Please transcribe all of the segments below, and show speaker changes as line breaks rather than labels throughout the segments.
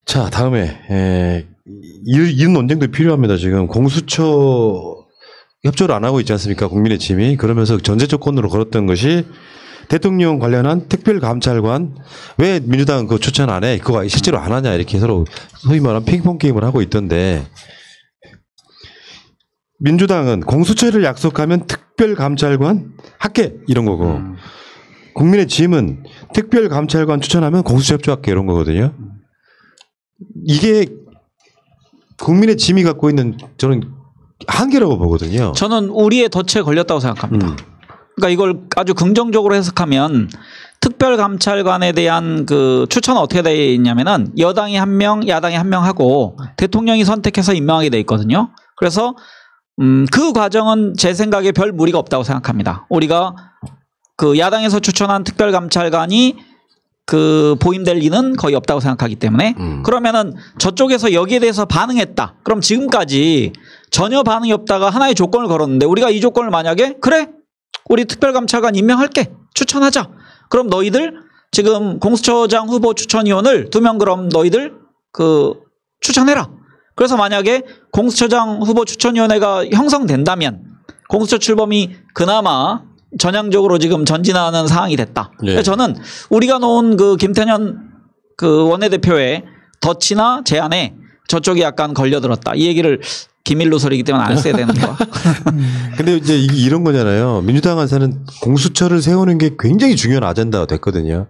자, 다음에 이 논쟁도 필요합니다. 지금 공수처 협조를 안 하고 있지 않습니까? 국민의힘이. 그러면서 전제 조건으로 걸었던 것이 대통령 관련한 특별감찰관 왜 민주당은 그거 추천 안 해? 그거 실제로 안 하냐? 이렇게 서로 소위 말하는 핑퐁 게임을 하고 있던데 민주당은 공수처를 약속하면 특별감찰관 할게 이런 거고 국민의힘은 특별감찰관 추천하면 공수처 협조할게 이런 거거든요. 이게 국민의힘이 갖고 있는 저는 한계라고 보거든요.
저는 우리의 덫에 걸렸다고 생각합니다. 그러니까 이걸 아주 긍정적으로 해석하면 특별감찰관에 대한 그 추천은 어떻게 되어 있냐면은 여당이 한 명, 야당이 한 명 하고 대통령이 선택해서 임명하게 돼 있거든요. 그래서 그 과정은 제 생각에 별 무리가 없다고 생각합니다. 우리가 그 야당에서 추천한 특별감찰관이 그 보임될 리는 거의 없다고 생각하기 때문에 그러면은 저쪽에서 여기에 대해서 반응했다. 그럼 지금까지 전혀 반응이 없다가 하나의 조건을 걸었는데 우리가 이 조건을 만약에 그래 우리 특별감찰관 임명할게 추천하자. 그럼 너희들 지금 공수처장 후보 추천위원을 2명 그럼 너희들 그 추천해라. 그래서 만약에 공수처장 후보 추천위원회가 형성된다면 공수처 출범이 그나마 전향적으로 지금 전진하는 상황이 됐다.
네.
저는 우리가 놓은 그 김태년 그 원내대표의 덫이나 제안에 저쪽이 약간 걸려들었다. 이 얘기를 기밀 누설이기 때문에 안 써야 되는 거야.
근데 이제 이런 거잖아요. 민주당에서는 공수처를 세우는 게 굉장히 중요한 아젠다가 됐거든요.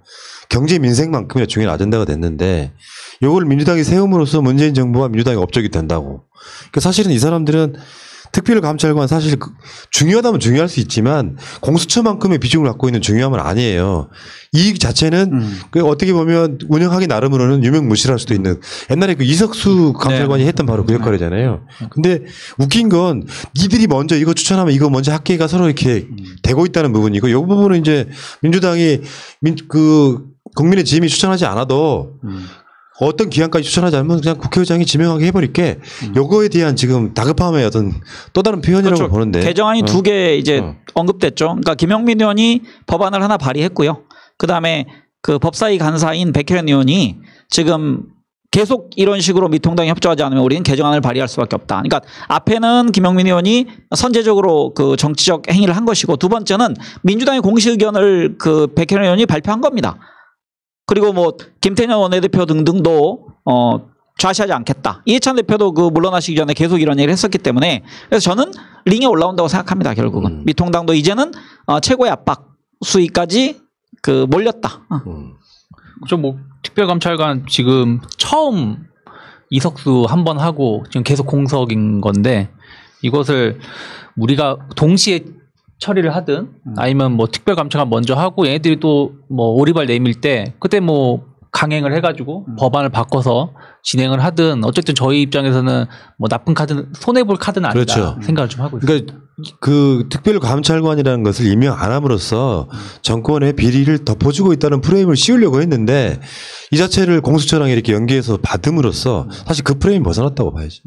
경제 민생만큼이나 중요한 아젠다가 됐는데 이걸 민주당이 세움으로써 문재인 정부와 민주당이 업적이 된다고. 그러니까 사실은 이 사람들은 특별감찰관 사실 중요하다면 중요할 수 있지만 공수처만큼의 비중을 갖고 있는 중요함은 아니에요. 이 자체는 그 어떻게 보면 운영하기 나름으로는 유명무실할 수도 있는 옛날에 그 이석수 감찰관이 했던 바로 그 역할이잖아요. 근데 웃긴 건 니들이 먼저 이거 추천하면 이거 먼저 학계가 서로 이렇게 되고 있다는 부분이고 이 부분은 이제 민주당이 국민의힘이 추천하지 않아도 어떤 기한까지 추천하지 않으면 그냥 국회의장이 지명하게 해버릴게. 요거에 대한 지금 다급함의 어떤 또 다른 표현이라고
그렇죠.
보는데.
개정안이 2개 이제 언급됐죠. 그러니까 김영민 의원이 법안을 하나 발의했고요. 그다음에 그 법사위 간사인 백혜련 의원이 지금 계속 이런 식으로 미통당이 협조하지 않으면 우리는 개정안을 발의할 수밖에 없다. 그러니까 앞에는 김영민 의원이 선제적으로 그 정치적 행위를 한 것이고 두 번째는 민주당의 공식 의견을 그 백혜련 의원이 발표한 겁니다. 그리고 뭐 김태년 원내대표 등등도 좌시하지 않겠다. 이해찬 대표도 그 물러나시기 전에 계속 이런 얘기를 했었기 때문에 그래서 저는 링에 올라온다고 생각합니다. 결국은 미통당도 이제는 최고의 압박 수위까지 그 몰렸다.
좀 뭐 특별감찰관 지금 처음 이석수 한 번 하고 지금 계속 공석인 건데 이것을 우리가 동시에 처리를 하든 아니면 뭐 특별감찰관 먼저 하고 얘네들이 또 뭐 오리발 내밀 때 그때 뭐 강행을 해가지고 법안을 바꿔서 진행을 하든 어쨌든 저희 입장에서는 뭐 나쁜 카드는 손해볼 카드는 아니다.
그렇죠.
생각을 좀 하고 있어요.
그러니까 그 특별감찰관이라는 것을 임명 안 함으로써 정권의 비리를 덮어주고 있다는 프레임을 씌우려고 했는데 이 자체를 공수처랑 이렇게 연계해서 받음으로써 사실 그 프레임 벗어났다고 봐야지.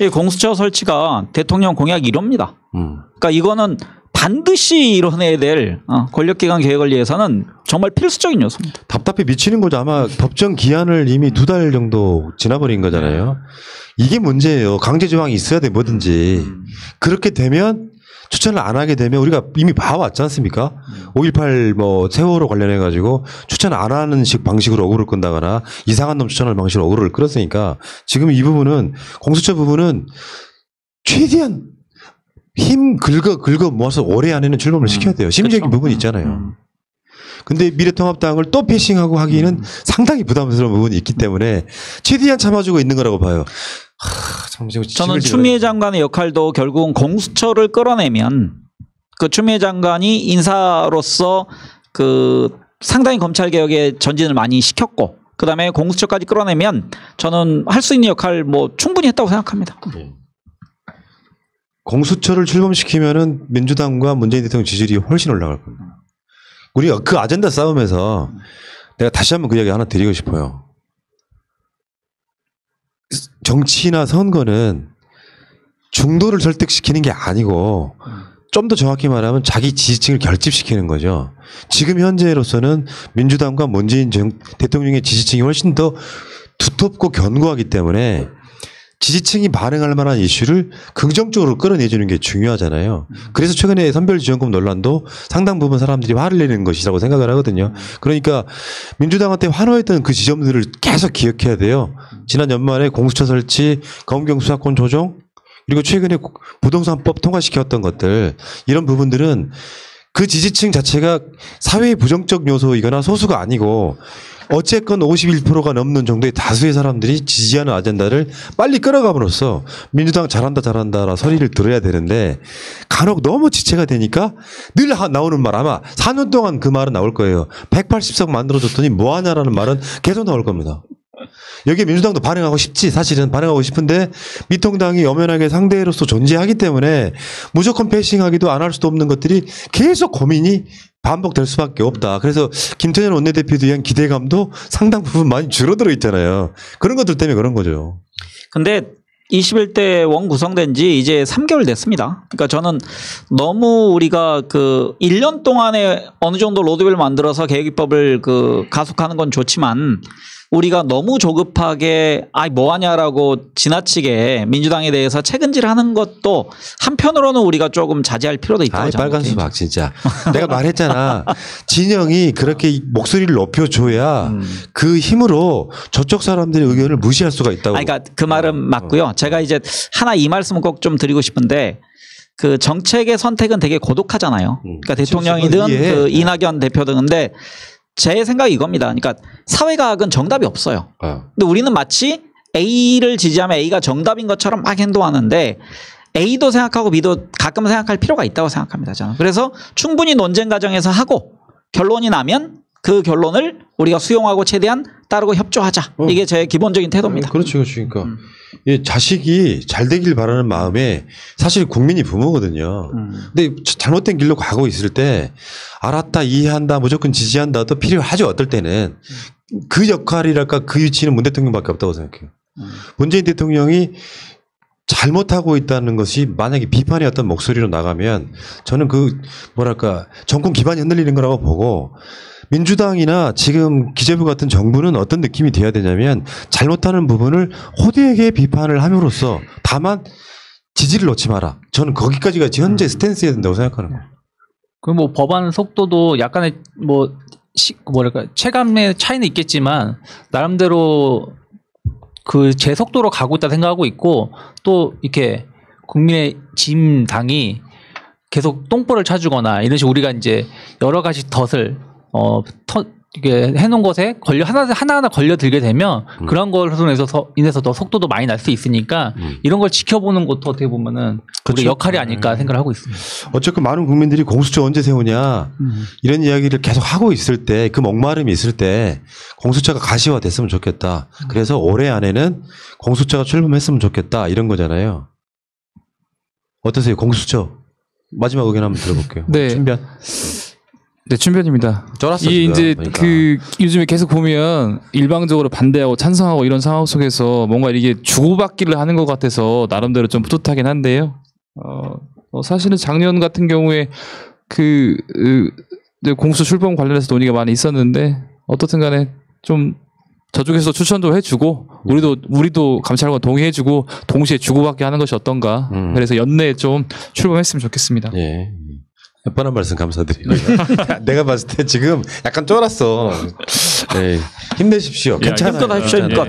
이 공수처 설치가 대통령 공약 1호입니다. 그러니까 이거는 반드시 이뤄내야 될 권력기관 개혁을 위해서는 정말 필수적인 요소입니다.
답답해 미치는 거죠. 아마 법정 기한을 이미 2달 정도 지나버린 거잖아요. 이게 문제예요. 강제 조항이 있어야 돼 뭐든지. 그렇게 되면 추천을 안 하게 되면 우리가 이미 봐왔지 않습니까? 5.18 뭐 세월호 관련해 가지고 추천 안 하는 방식으로 어그를 끈다거나 이상한 놈 추천할 방식으로 어그를 끌었으니까 지금 이 부분은 공수처 부분은 최대한 힘 긁어 모아서 올해 안에는 출범을 시켜야 돼요. 심리적인 부분이 있잖아요. 근데 미래통합당을 또 패싱하고 하기에는 상당히 부담스러운 부분이 있기 때문에 최대한 참아주고 있는 거라고 봐요.
저는 추미애 장관의 역할도 결국은 공수처를 끌어내면 그 추미애 장관이 인사로서 그 상당히 검찰 개혁에 전진을 많이 시켰고 그다음에 공수처까지 끌어내면 저는 할 수 있는 역할 뭐 충분히 했다고 생각합니다.
공수처를 출범시키면은 민주당과 문재인 대통령 지지율이 훨씬 올라갈 겁니다. 우리가 그 아젠다 싸움에서 내가 다시 한번 그 이야기 하나 드리고 싶어요. 정치나 선거는 중도를 설득시키는 게 아니고 좀 더 정확히 말하면 자기 지지층을 결집시키는 거죠. 지금 현재로서는 민주당과 문재인 대통령의 지지층이 훨씬 더 두텁고 견고하기 때문에 지지층이 반응할 만한 이슈를 긍정적으로 끌어내주는 게 중요하잖아요. 그래서 최근에 선별지원금 논란도 상당 부분 사람들이 화를 내는 것이라고 생각을 하거든요. 그러니까 민주당한테 환호했던 그 지점들을 계속 기억해야 돼요. 지난 연말에 공수처 설치, 검경 수사권 조정, 그리고 최근에 부동산법 통과시켰던 것들, 이런 부분들은 그 지지층 자체가 사회의 부정적 요소이거나 소수가 아니고 어쨌건 51%가 넘는 정도의 다수의 사람들이 지지하는 아젠다를 빨리 끌어감으로써 민주당 잘한다라 소리를 들어야 되는데 간혹 너무 지체가 되니까 늘 나오는 말, 아마 4년 동안 그 말은 나올 거예요. 180석 만들어줬더니 뭐하냐라는 말은 계속 나올 겁니다. 여기에 민주당도 반응하고 싶지, 사실은 반응하고 싶은데 미통당이 엄연하게 상대로서 존재하기 때문에 무조건 패싱하기도 안 할 수도 없는 것들이 계속 고민이 반복될 수밖에 없다. 그래서 김태년 원내대표에 대한 기대감도 상당 부분 많이 줄어들어 있잖아요. 그런 것들 때문에 그런 거죠.
근데 21대 원 구성된 지 이제 3개월 됐습니다. 그러니까 저는 너무 우리가 그 1년 동안에 어느 정도 로드맵을 만들어서 개혁입법을 그 가속하는 건 좋지만 우리가 너무 조급하게 뭐 하냐라고 지나치게 민주당에 대해서 책은질하는 것도 한편으로는 우리가 조금 자제할 필요도 있다고 생각해요.
빨간 수박 진짜. 내가 말했잖아. 진영이 그렇게 목소리를 높여줘야 그 힘으로 저쪽 사람들의 의견을 무시할 수가 있다고.
그러니까 그 말은 맞고요. 제가 이제 하나 이 말씀을 꼭 좀 드리고 싶은데 그 정책의 선택은 되게 고독하잖아요. 그러니까 대통령이든 그 이낙연 대표든. 근데 제 생각이 이겁니다. 그러니까 사회과학은 정답이 없어요. 근데 우리는 마치 A를 지지하면 A가 정답인 것처럼 막 행동하는데 A도 생각하고 B도 가끔 생각할 필요가 있다고 생각합니다. 저는. 그래서 충분히 논쟁 과정에서 하고 결론이 나면 그 결론을 우리가 수용하고 최대한 따르고 협조하자. 이게 제 기본적인 태도입니다.
그렇죠. 그러니까 자식이 잘 되길 바라는 마음에 사실 국민이 부모거든요. 근데 잘못된 길로 가고 있을 때 알았다, 이해한다, 무조건 지지한다도 필요하죠. 어떨 때는. 그 역할이랄까 그 위치는 문 대통령밖에 없다고 생각해요. 문재인 대통령이 잘못하고 있다는 것이 만약에 비판의 어떤 목소리로 나가면 저는 그 뭐랄까 정권 기반이 흔들리는 거라고 보고, 민주당이나 지금 기재부 같은 정부는 어떤 느낌이 돼야 되냐면 잘못하는 부분을 호되게 비판을 함으로써 다만 지지를 놓지 마라. 저는 거기까지가 현재 스탠스여야 된다고 생각하는 거예요.
그럼 뭐 법안 속도도 약간의 뭐랄까 체감의 차이는 있겠지만 나름대로 그 제 속도로 가고 있다 생각하고 있고, 또 이렇게 국민의힘 당이 계속 똥볼을 찾주거나 이런 식으로 우리가 이제 여러 가지 덫을 이게 해놓은 것에 하나하나 걸려들게 되면 그런 걸로 인해서 더 속도도 많이 날 수 있으니까 이런 걸 지켜보는 것도 어떻게 보면은
그렇죠.
우리 역할이 아닐까 생각을 하고 있습니다.
어쨌든 많은 국민들이 공수처 언제 세우냐 이런 이야기를 계속 하고 있을 때, 그 목마름이 있을 때 공수처가 가시화됐으면 좋겠다. 그래서 올해 안에는 공수처가 출범했으면 좋겠다 이런 거잖아요. 어떠세요? 공수처 마지막 의견 한번 들어볼게요.
네.
춘변.
네, 춘변입니다.
쫄았어.
이 이제
그러니까.
그 요즘에 계속 보면 일방적으로 반대하고 찬성하고 이런 상황 속에서 뭔가 이게 주고받기를 하는 것 같아서 나름대로 좀 뿌듯하긴 한데요. 사실은 작년 같은 경우에 공수 출범 관련해서 논의가 많이 있었는데 어떻든 간에 좀 저쪽에서 추천도 해주고 우리도 감찰관 동의해주고 동시에 주고받기 하는 것이 어떤가. 그래서 연내에 좀 출범했으면 좋겠습니다.
예. 뻔한 말씀 감사드리고요. 내가 봤을 때 지금 약간 쫄았어. 네. 힘내십시오. 괜찮아요.
힘껏 하십시오. 힘껏.